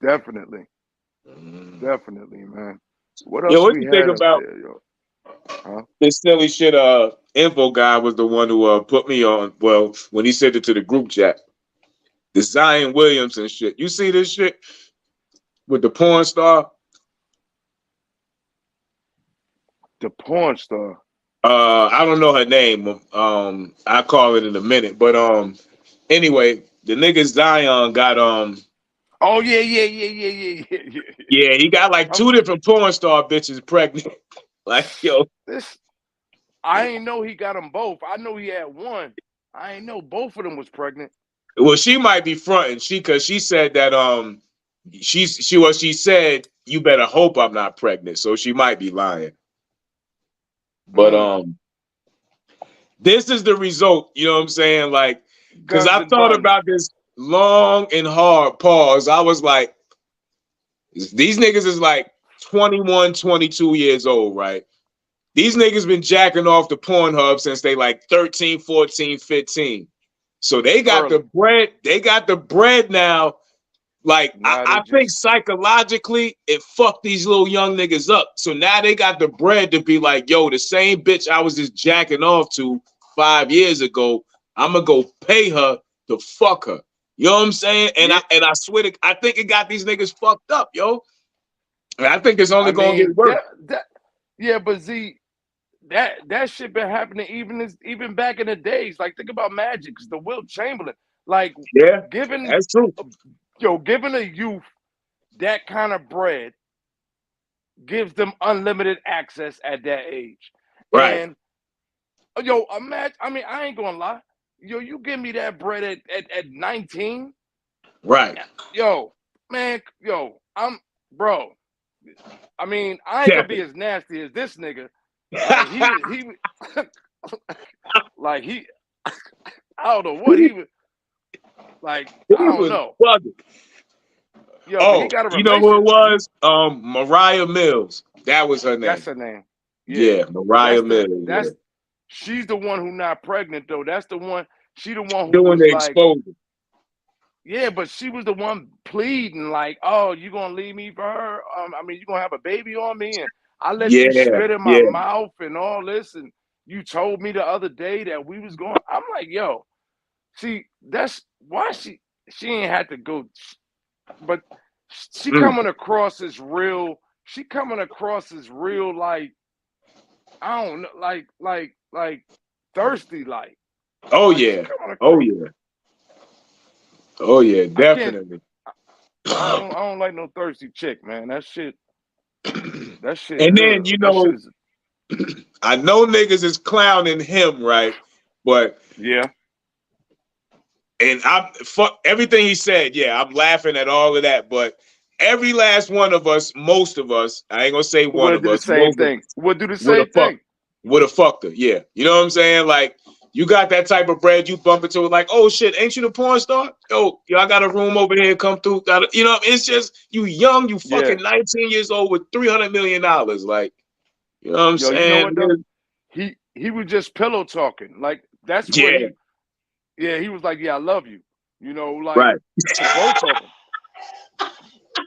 Definitely. Definitely, man. What Yo, else what we you think had up about there, yo? Huh? this silly shit? Info guy was the one who put me on. Well, when he sent it to the group chat, the Zion Williamson shit. You see this shit with the porn star? The porn star. I don't know her name. I call it in a minute. But anyway, the nigga Zion got Oh yeah. yeah, he got like I'm, two different porn star bitches pregnant. Like, yo. this I ain't know he got them both. I know he had one. I ain't know both of them was pregnant. Well, she might be fronting. Cause she said that she said, you better hope I'm not pregnant. So she might be lying. But this is the result, you know what I'm saying? Like, because Guns I and thought buns. about this long and hard pause. I was like, these niggas is like 21, 22 years old, right? These niggas been jacking off the Pornhub since they like 13, 14, 15. So they got the Early. bread. They got the bread now. Like, Now they I think just psychologically it fucked these little young niggas up. So now they got the bread to be like, yo, the same bitch I was just jacking off to 5 years ago, I'm gonna go pay her to fuck her. You know what I'm saying? And yeah. I swear to, I think it got these niggas fucked up, yo. And I think it's I only gonna get mean worse. yeah, but Z, that shit been happening even back in the days. Like think about Magic, the Wilt Chamberlain. Like Yeah, giving that's true. giving a youth that kind of bread gives them unlimited access at that age. Right. And imagine, I mean, I ain't gonna lie. You give me that bread at 19. Right. Yo, man, I'm bro. I mean, I ain't Yeah. gonna be as nasty as this nigga. Like he like he I don't know what he was like, I He don't was know. bugging. Yo, but he Oh, got a you know who it relation. was? Mariah Mills. That was her name. That's her name. Yeah. Yeah, But Mariah Mills. Yeah. she's the one who not pregnant though. That's the one, she the one who Doing was the like, exposure. yeah, but she was the one pleading, like, oh, you gonna leave me for her? I mean, you gonna have a baby on me, and I let you Yeah, spit in my yeah. mouth and all this, and you told me the other day that we was going. I'm like, yo, see, that's why she ain't had to go, but she Mm. coming across as real. She coming across as real, like I don't know, like thirsty, like. Oh Like, she yeah. come on a Oh crazy. yeah. Oh yeah. I can't. Definitely. I don't like no thirsty chick, man. That shit. That shit. And then Ugh. That shit is. I know niggas is clowning him, right? But Yeah. and I fuck everything he said. Yeah, I'm laughing at all of that. But every last one of us, most of us, I ain't gonna say one We'll of do the us, same most of thing. We'll do the would have same fucked, thing. would have fucked her. Yeah, you know what I'm saying? Like you got that type of bread, you bump into it, like, oh shit, ain't you the porn star? Yo, I got a room over here. Come through. You know, it's just you young, you Yeah. fucking 19 years old with $300 million. Like, you know what I'm Yo, you know saying? what though? He was just pillow talking. Like that's what Yeah, he was like, yeah, I love you. You know, like right. to both of them.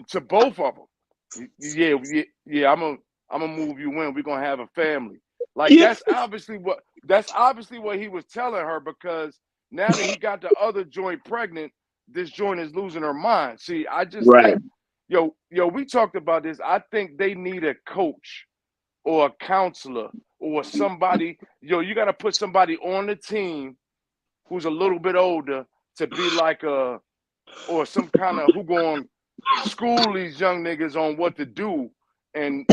To both of them. Yeah. I'm gonna move you in. We're gonna have a family. Like Yeah, that's obviously what he was telling her, because now that he got the other joint pregnant, this joint is losing her mind. See, I just right. think, we talked about this. I think they need a coach or a counselor or somebody. You got to put somebody on the team who's a little bit older to be like or some kind of who going to school these young niggas on what to do and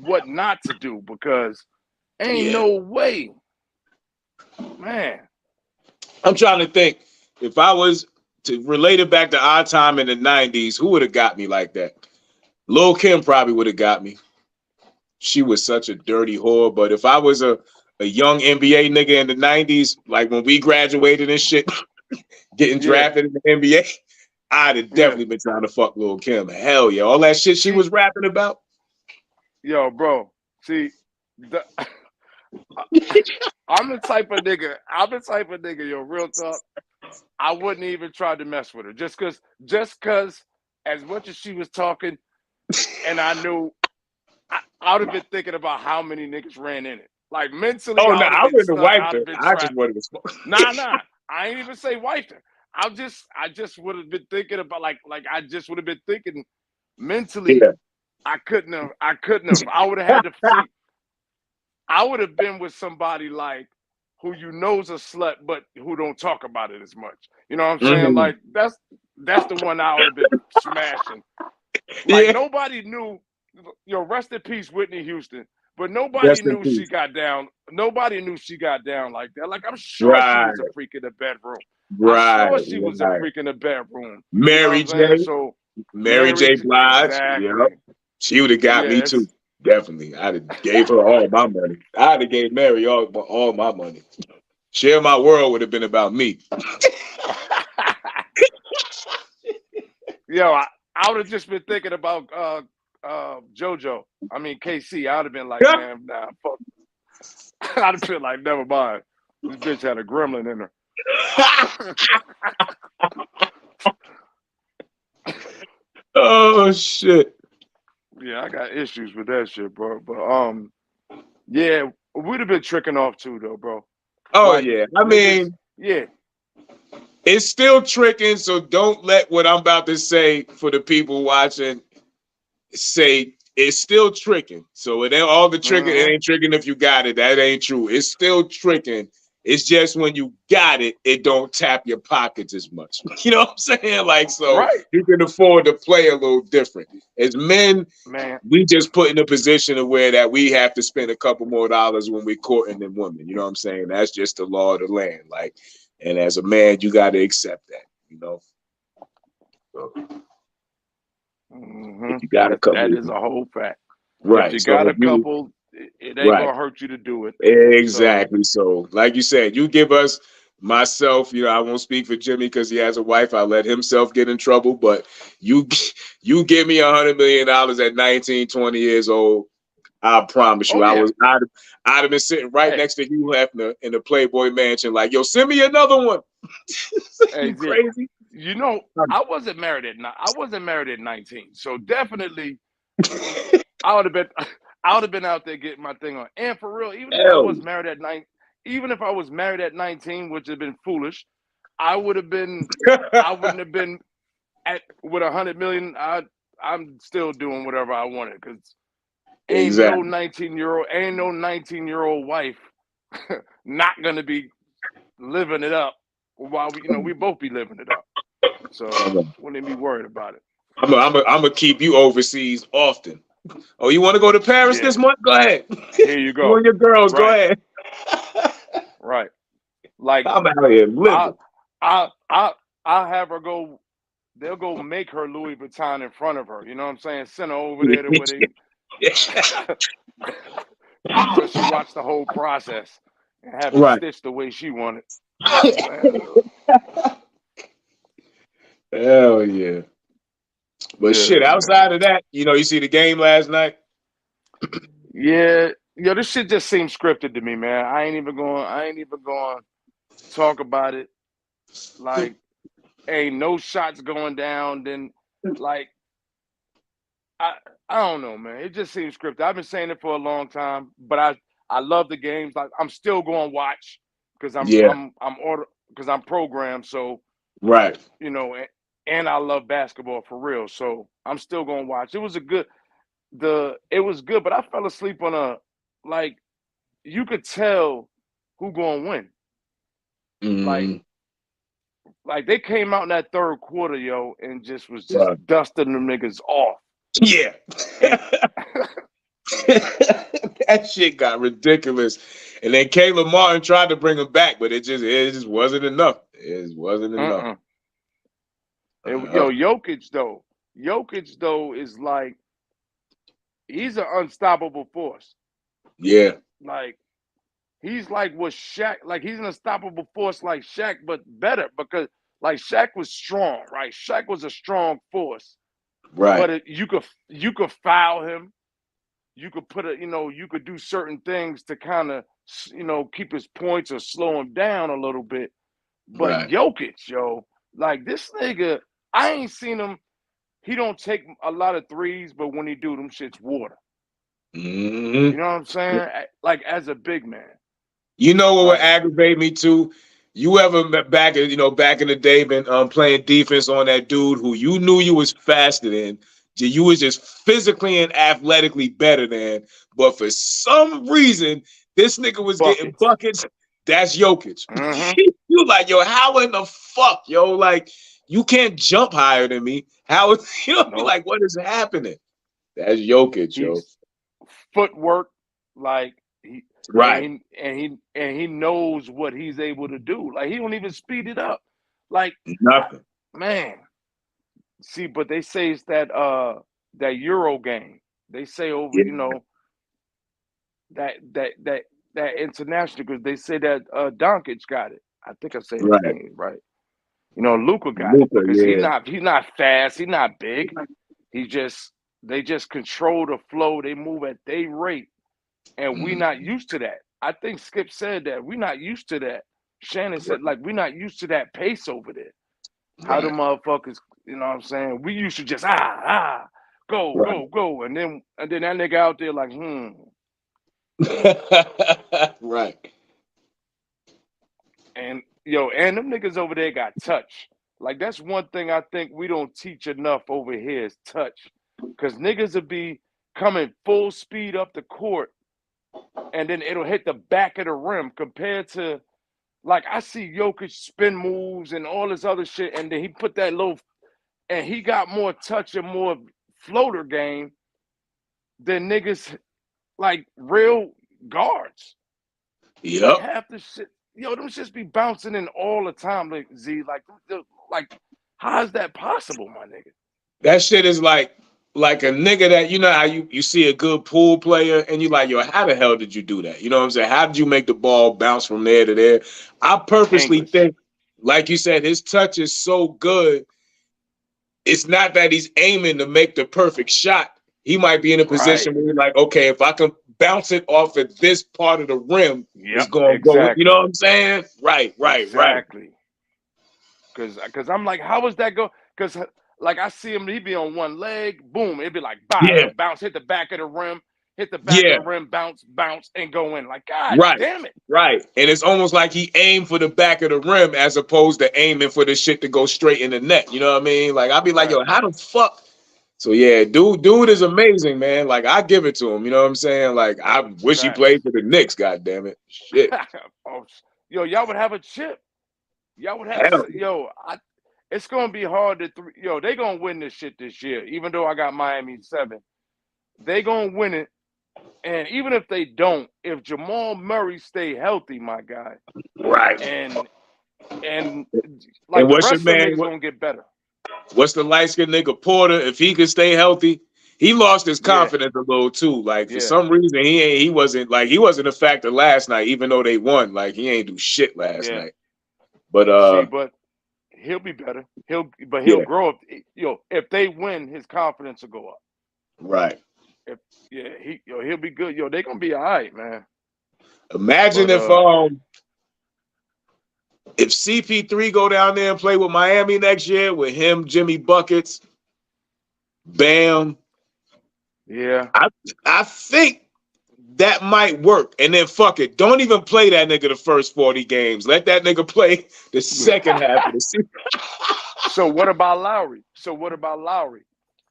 what not to do, because ain't Yeah. no way, man. I'm trying to think if I was to relate it back to our time in the 90s, who would have got me like that? Lil Kim probably would have got me. She was such a dirty whore. But if I was a young NBA nigga in the 90s, like when we graduated and shit, getting Yeah, drafted in the NBA, I'd have yeah. definitely been trying to fuck Lil Kim. Hell yeah. All that shit she was rapping about. Yo, bro. See, I'm the type of nigga. Yo, real talk. I wouldn't even try to mess with her just cause as much as she was talking, and I knew I would have been thinking about how many niggas ran in it. Like mentally, Oh, I no, would have I been wouldn't have stuck. wiped I'd her. have been I just trapped. wanted to smoke. Nah. I ain't even say wiped her. I just would have been thinking about like I just would have been thinking mentally. Yeah. I couldn't have. I would have had to see. I would have been with somebody like who know's a slut, but who don't talk about it as much. You know what I'm saying? Mhm. Like that's the one I would have been smashing. Like Yeah. nobody knew. Rest in peace, Whitney Houston. But nobody Rest in knew she peace. got down. Nobody knew she got down like that. Like I'm sure she Right. was a freak in the bedroom. I'm Right. sure she was a Right. freak in the bedroom. You know what Mary I'm saying? J. So Mary J. Blige. exactly. Yep. She would have got me Yes. too. Definitely. I'd have gave her all my money. I'd have gave Mary all my money. Share My World would have been about me. Yo, I would have just been thinking about JoJo. I mean KC. I would have been like, man, nah, fuck. I'd have been like, never mind. This bitch had a gremlin in her. Oh shit. Yeah, I got issues with that shit, bro. But yeah, we'd have been tricking off too, though, bro. Oh Like, yeah. I niggas, mean, yeah, it's still tricking, so don't let what I'm about to say for the people watching say it's still tricking. So it ain't all the tricking, it ain't tricking if you got it. That ain't true. It's still tricking. It's just when you got it, it don't tap your pockets as much. You know what I'm saying? Like, so right, you can afford to play a little different. As men, man. we just put in a position of where that we have to spend a couple more dollars when we're courting them women. You know what I'm saying? That's just the law of the land. Like, and as a man, you got to accept that. You know, so if you got a couple, That is a whole fact. If right? you So got if a you couple, it ain't right. gonna hurt you to do it. Exactly. So, like you said, you give us myself, I won't speak for Jimmy because he has a wife. I let himself get in trouble, but you give me $100 million at 19, 20 years old. I promise you, Oh yeah, I'd have been sitting right hey, next to Hugh Hefner in the Playboy Mansion, like, yo, send me another one. hey, You yeah. crazy? I wasn't married at 19, so definitely I would have been out there getting my thing on. And for real, even if I Hell was married at 9, even if I was married at 19, which would have been foolish, I wouldn't have been with 100 million. I'm still doing whatever I wanted because Ain't no Exactly. 19-year-old wife not gonna be living it up while we both be living it up. So wouldn't be worried about it. I'm gonna keep you overseas often. Oh, you want to go to Paris Yeah, this month? Go ahead. here you You go. and your girls, go Right, ahead. right. Like I'm out here I, living. I'll have her go. They'll go make her Louis Vuitton in front of her. You know what I'm saying? Send her over there to where they so she watched the whole process and have it Right. stitched the way she wanted. You know what I'm saying? Hell yeah. But shit, Yeah, outside man. of that, you see the game last night? Yeah, this shit just seems scripted to me, man. I ain't even going to talk about it. Like, ain't no shots going down. Then, like, I don't know, man. It just seems scripted. I've been saying it for a long time, but I love the games. Like, I'm still going to watch because Yeah. I'm programmed. So, Right. and I love basketball for real. So I'm still going to watch. It was good, but I fell asleep on you could tell who going to win. Mm, Like they came out in that third quarter, yo, and just was just right. dusting them niggas off. Yeah. And, That shit got ridiculous. And then Caleb Martin tried to bring him back, but it just wasn't enough. It just wasn't enough. yo, Jokic though is like he's an unstoppable force. Yeah. Like he's like what Shaq, like he's an unstoppable force like Shaq, but better because like Shaq was strong, right? Shaq was a strong force, Right. but you could foul him. You could you could do certain things to kind of, keep his points or slow him down a little bit. But Right. Jokic, yo, like this nigga, I ain't seen him. He don't take a lot of threes, but when he do, them shit's water. Mm-hmm. You know what I'm saying? Like as a big man. You know what would Like, aggravate me too? You ever back in the day been playing defense on that dude who you knew you was faster than, you was just physically and athletically better than, but for some reason this nigga was getting buckets. That's Jokic. Mhm. You like, yo, how in the fuck, yo? Like, you can't jump higher than me. How be like, what is happening? That's Jokic, yo. He's footwork, like Right. and he knows what he's able to do. Like he don't even speed it up. Like Nothing. Man. See, but they say it's that Euro game. They say over, that international, because they say that Doncic got it. I think I said his name right. Luka got it because he's not fast, he's not big. They just control the flow. They move at their rate, and we not used to that. I think Skip said that we're not used to that. Shannon said like we're not used to that pace over there. How the motherfuckers, you know what I'm saying? We used to just go, and then that nigga out there like Right. And and them niggas over there got touch. Like that's one thing I think we don't teach enough over here is touch, because niggas will be coming full speed up the court, and then it'll hit the back of the rim compared to. Like, I see Jokic spin moves and all this other shit, and then he put that and he got more touch and more floater game than niggas, like, real guards. Yep. Like, half the shit, them shits be bouncing in all the time, like, Z. Like, how is that possible, my nigga? That shit is like a nigga that, how you see a good pool player and you like, yo, how the hell did you do that? You know what I'm saying? How did you make the ball bounce from there to there? I purposely think, like you said, his touch is so good. It's not that he's aiming to make the perfect shot. He might be in a position where you're like, okay, if I can bounce it off at this part of the rim, it's going to go. You know what I'm saying? Right. Exactly. Because I'm like, how was that go? Because like I see him, he be on one leg, boom, it'd be like, bounce, hit the back of the rim, of the rim, bounce, and go in. Like, God damn it. Right. And it's almost like he aimed for the back of the rim as opposed to aiming for the shit to go straight in the net. You know what I mean? Like, I'd be like, yo, how the fuck So yeah, dude is amazing, man. Like I give it to him. You know what I'm saying? Like I wish he Facts. played for the Knicks. God damn it, shit. Oh, yo, y'all would have a chip. Y'all would have. Hell. It's gonna be hard to. They gonna win this shit this year. Even though I got Miami 7, they gonna win it. And even if they don't, if Jamal Murray stay healthy, my guy, Right. and like And the what's rest your of the man? niggas gonna get better. What's the light skinned nigga Porter? If he could stay healthy, he lost his confidence a little too. Like for some reason, he wasn't a factor last night, even though they won. Like he ain't do shit last night. But but he'll be better. He'll Yeah. grow up. If they win, his confidence will go up. right. He'll be good. They gonna be all right, man. Imagine if CP3 go down there and play with Miami next year with him, Jimmy Buckets, Bam. Yeah. I think that might work. And then fuck it. Don't even play that nigga the first 40 games. Let that nigga play the second half of the season. So what about Lowry?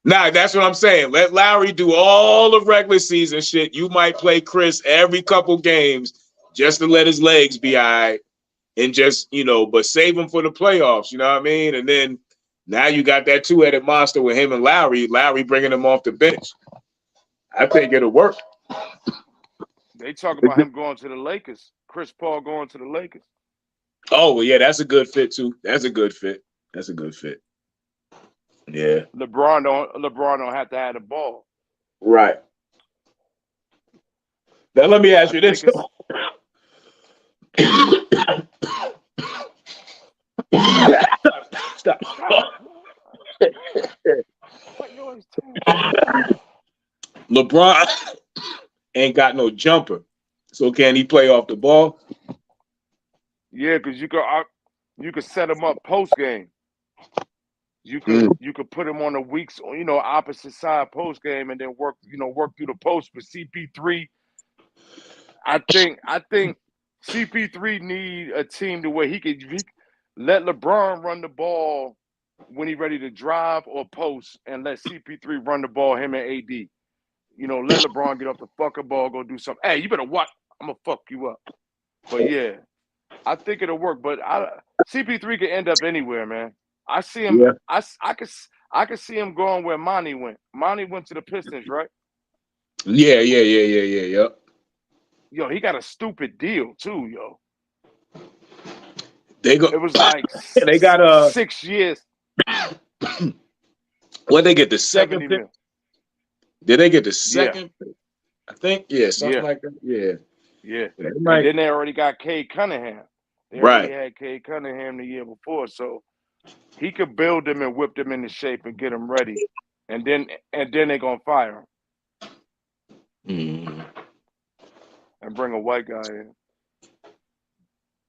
Nah, that's what I'm saying. Let Lowry do all the regular season shit. You might play Chris every couple games just to let his legs be all right. And just, but save him for the playoffs, you know what I mean? And then now you got that two-headed monster with him and Lowry bringing him off the bench. I think it'll work. They talk about him going to the Lakers. Chris Paul going to the Lakers. Oh, well, yeah, that's a good fit, too. That's a good fit. Yeah. LeBron don't have to have the ball. Right. Now, let me ask you this. Stop. LeBron ain't got no jumper, so can he play off the ball? Yeah, because you could set him up post game. You could put him on the weeks, opposite side post game, and then work through the post with CP3. I think CP3 need a team to where he could let LeBron run the ball when he's ready to drive or post, and let CP3 run the ball, him and AD. Let LeBron get off the fucking ball, go do something. Hey, you better watch. I'm gonna fuck you up. But yeah, I think it'll work. But CP3 could end up anywhere, man. I see him. Yeah. I could see him going where Monty went. Monty went to the Pistons, right? Yeah. Yo, he got a stupid deal too, yo. It was like they got 6 years. What they get the second pick? Did they get the second pick? I think something like that. Yeah. And then they already got Cade Cunningham. They already had Cade Cunningham the year before, so he could build them and whip them into shape and get them ready, and then they're gonna fire him and bring a white guy in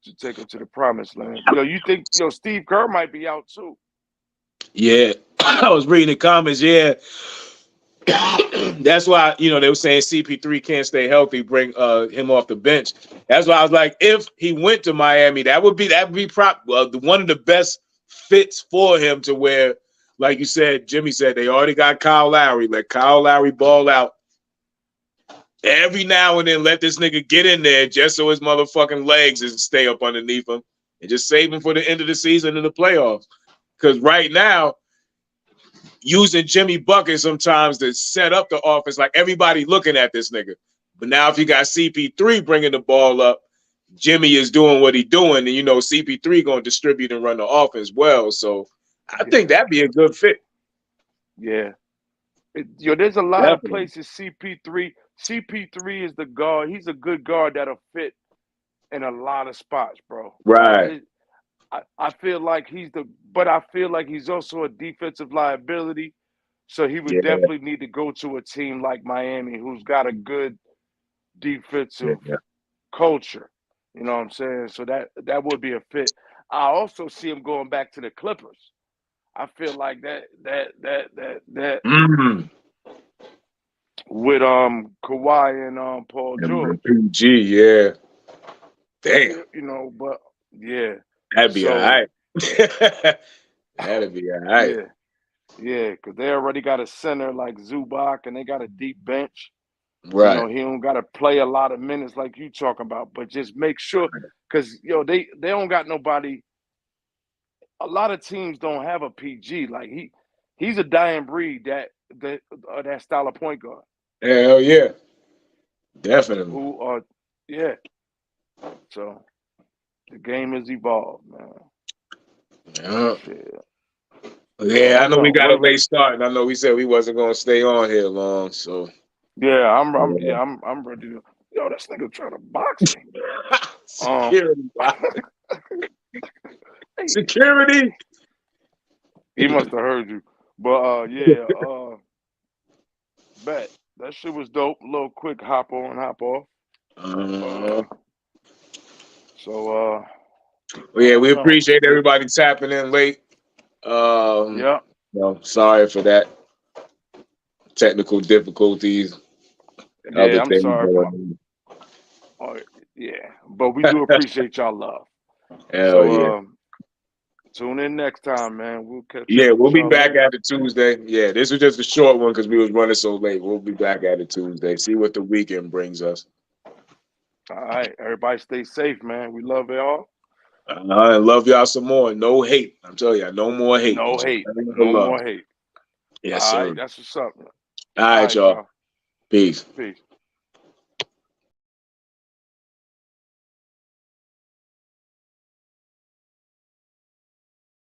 to take him to the promised land. You think Steve Kerr might be out too? Yeah, I was reading the comments. Yeah, that's why they were saying CP3 can't stay healthy. Bring him off the bench. That's why I was like, if he went to Miami, that would be one of the best fits for him, to where, like you said, Jimmy said, they already got Kyle Lowry. Let Kyle Lowry ball out. Every now and then, let this nigga get in there just so his motherfucking legs doesn't stay up underneath him, and just save him for the end of the season and the playoffs. Because right now, using Jimmy Bucket sometimes to set up the offense, like everybody looking at this nigga. But now if you got CP3 bringing the ball up, Jimmy is doing what he's doing, and CP3 going to distribute and run the offense well. So I think that'd be a good fit. Yeah. There's a lot of places CP3 is the guard. He's a good guard that'll fit in a lot of spots, bro. Right. I feel like but I feel like he's also a defensive liability. So he would definitely need to go to a team like Miami, who's got a good defensive culture. You know what I'm saying? So that would be a fit. I also see him going back to the Clippers. I feel like that with Kawhi and Paul George. PG, yeah. Damn. But yeah. That'd be all right. That'd be all right. Yeah, because they already got a center like Zubac, and they got a deep bench. Right. You know, he don't got to play a lot of minutes like you talking about, but just make sure, because they don't got nobody. A lot of teams don't have a PG. Like he's a dying breed that style of point guard. Hell yeah. Definitely. Who are yeah. So the game has evolved, man. Yeah. Shit. Yeah, I know we got a What we- late start, and I know we said we wasn't gonna stay on here long, so Yeah, I'm ready to. Yo, this nigga trying to box me. security. Hey, Security. he must have heard you. But yeah, bet that shit was dope. A little quick hop on, hop off. So Yeah, we no. appreciate everybody tapping in late. Yeah. No, sorry for that. Technical difficulties. And other Yeah, I'm things sorry. going Yeah, but we do appreciate y'all love. on. Hell So yeah. tune in next time, man. We'll catch Yeah, up we'll with be y'all back later. at it Tuesday. Yeah, this was just a short one because we was running so late. We'll be back at it Tuesday. See what the weekend brings us. All right, everybody stay safe, man. We love y'all. I love y'all some more. No hate. I'm telling you, no more hate. No Just hate. nothing but No love. more hate. Yes, All sir. right, that's what's up. Man. All right, y'all. Peace. Peace.